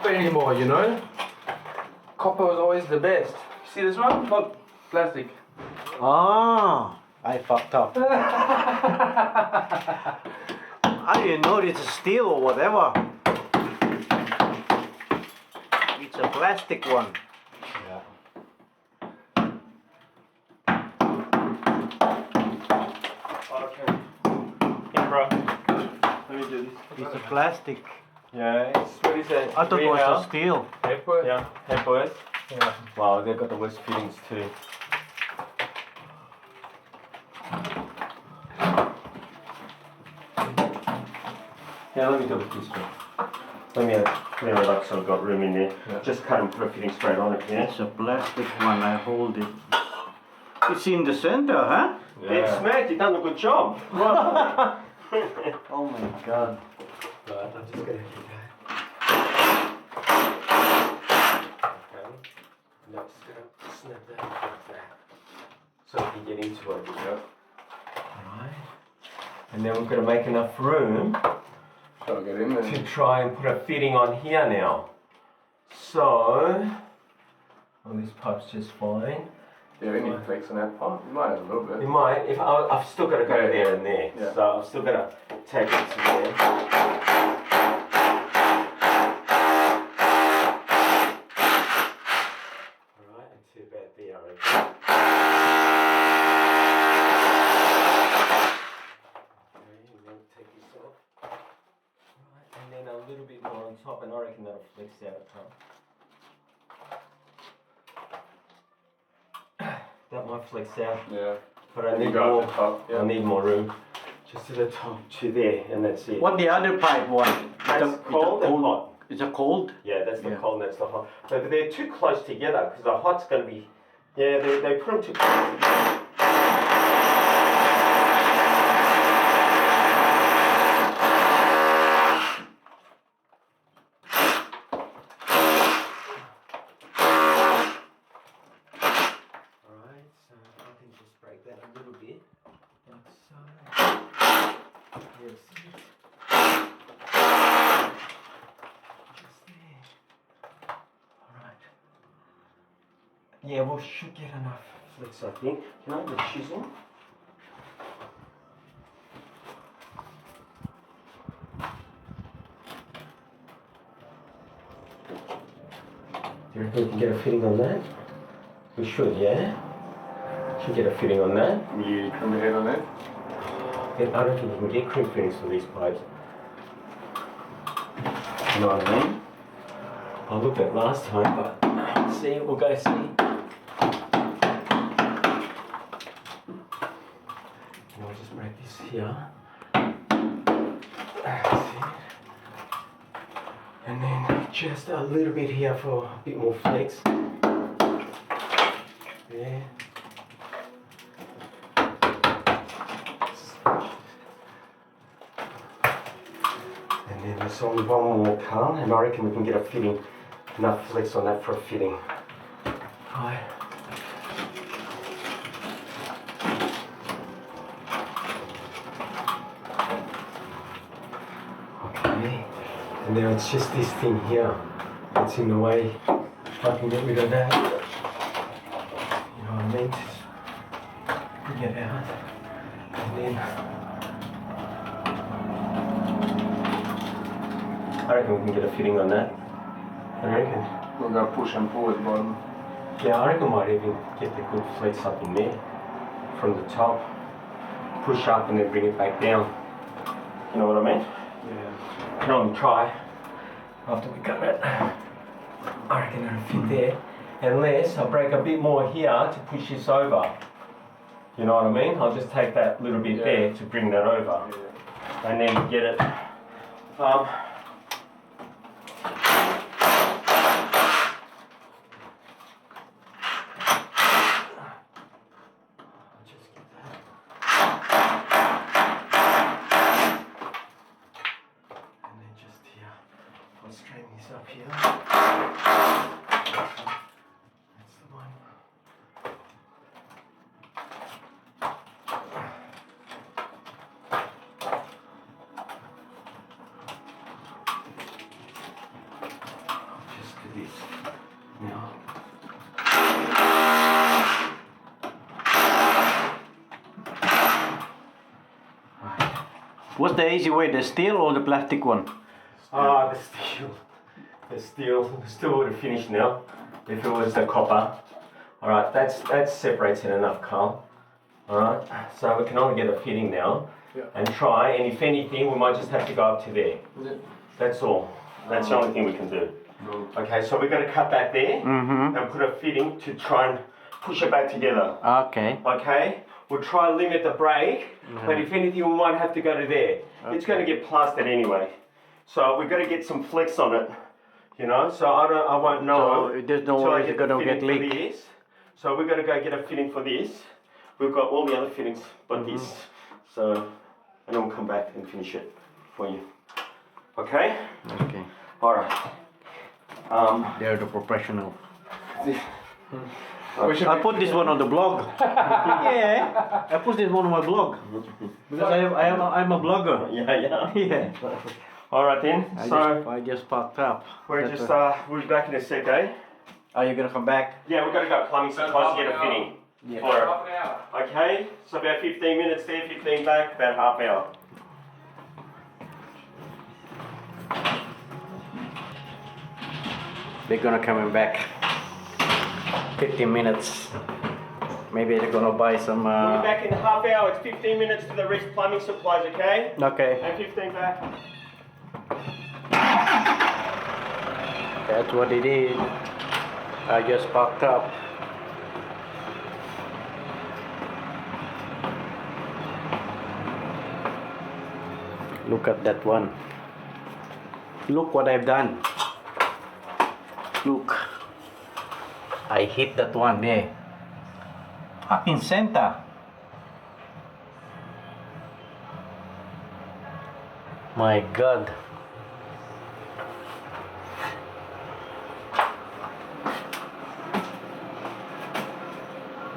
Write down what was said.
copper anymore, you know. Copper was always the best. See this one? Look, plastic. Ah, I fucked up. I didn't know it's steel or whatever. It's a plastic one. Yeah. Okay. Here, bro. Let me do this. It's a plastic. Yeah, it's what is it? I thought it was a steel. Hepworth. Yeah, Hepworth. Yeah. Wow, they've got the worst fittings too. Yeah, let me do it this way. Let me clear it up so I've got room in there. Yeah. Just cut and put a fitting straight on it, yeah? It's a plastic one, I hold it. It's in the center, huh? Yeah. It's smacked, you've done a good job. Right. Oh my god. Right, I'm just gonna do that. Okay. Now just gonna snap that like that. So we can get into it, you know. Alright. And then we're gonna make enough room Try to get in there. to try and put a fitting on here now. So, well, this pipe's just fine. Yeah, we need flex on that part. You might have a little bit. It might, if I've still got to go Yeah. there and there. Yeah. So I've still got to take it to there. Alright, and to about there. Okay, and then take this off. Right, and then a little bit more on top, and I reckon that'll flex out at top. That might flex out, Yeah. but I need You got more. the top, yeah. I need more room. Just to the top, to there, and that's it. What the other pipe one? That's cold and hot. It's a cold? Yeah, that's the Yeah. cold and that's the hot. But they're too close together because the hot's going to be. Yeah, they put them too close together. Alright, so I can just break that a little bit. Like so. Yes. Just there. Alright. Yeah, we should get enough flex, I think. Can I have the chisel? Do you reckon we can get a fitting on that? We should, yeah? Should get a fitting on that. Will you trim the head on that? I don't think you can get crimp fittings for these pipes. You know what I mean? I looked at it last time, but see, we'll go see. And I'll just break this here. See? And then just a little bit here for a bit more flex. There. And then there's only one more car, and I reckon we can get a fitting, enough flex on that for a fitting. Right. Okay. And now it's just this thing here that's in the way. If I can get rid of that. You know what I mean? Just bring it out. And then I reckon we can get a fitting on that. I reckon. We're going to push and pull at the bottom. Yeah, I reckon I might even get the good flex up in there from the top. Push up and then bring it back down. You know what I mean? Yeah. Can only try after we cut it. I reckon it'll fit there. Unless I break a bit more here to push this over. You know what I mean? I'll just take that little bit there to bring that over. Yeah. And then get it. Just get that. And then just here, I'll straighten this up here. That's the one. this. Yeah. What's the easy way, the steel or the plastic one? Ah, the steel. The steel would have finished now if it was the copper. Alright, that separates it enough, Carl. Alright, so we can only get a fitting now. Yeah. And try, and if anything, we might just have to go up to there. Is it? That's all. That's the only thing we can do. No. Okay, so we're going to cut that there Mm-hmm. and put a fitting to try and push it back together. Okay. Okay, we'll try and limit the brake, but if anything, we might have to go to there. It's going to get plastered anyway. So we've got to get some flex on it, you know. So I won't know. So there's no until I way it's the gonna get fitting for leaked. this. So we've got to go get a fitting for this. We've got all the other fittings but this. So, and then we'll come back and finish it for you. Okay? Okay. Alright. They're the professional. We I put this one on the blog. Yeah, I put this one on my blog because I'm a blogger. Yeah. Yeah. Alright then. I just packed up. We're just we'll be back in a sec, eh? Are you gonna come back? Yeah, we've got to go plumbing supplies to get a fitting. Yeah. For it. Half an hour. Okay, so about 15 minutes there, 15 back, about half hour. They're gonna come back. 15 minutes. Maybe they're gonna buy some. We'll be back in half hour. It's 15 minutes to the Reese Plumbing Supplies, okay? Okay. And 15 back. That's what it is. I just packed up. Look at that one. Look what I've done. Look. I hit that one there. Fucking center. My God.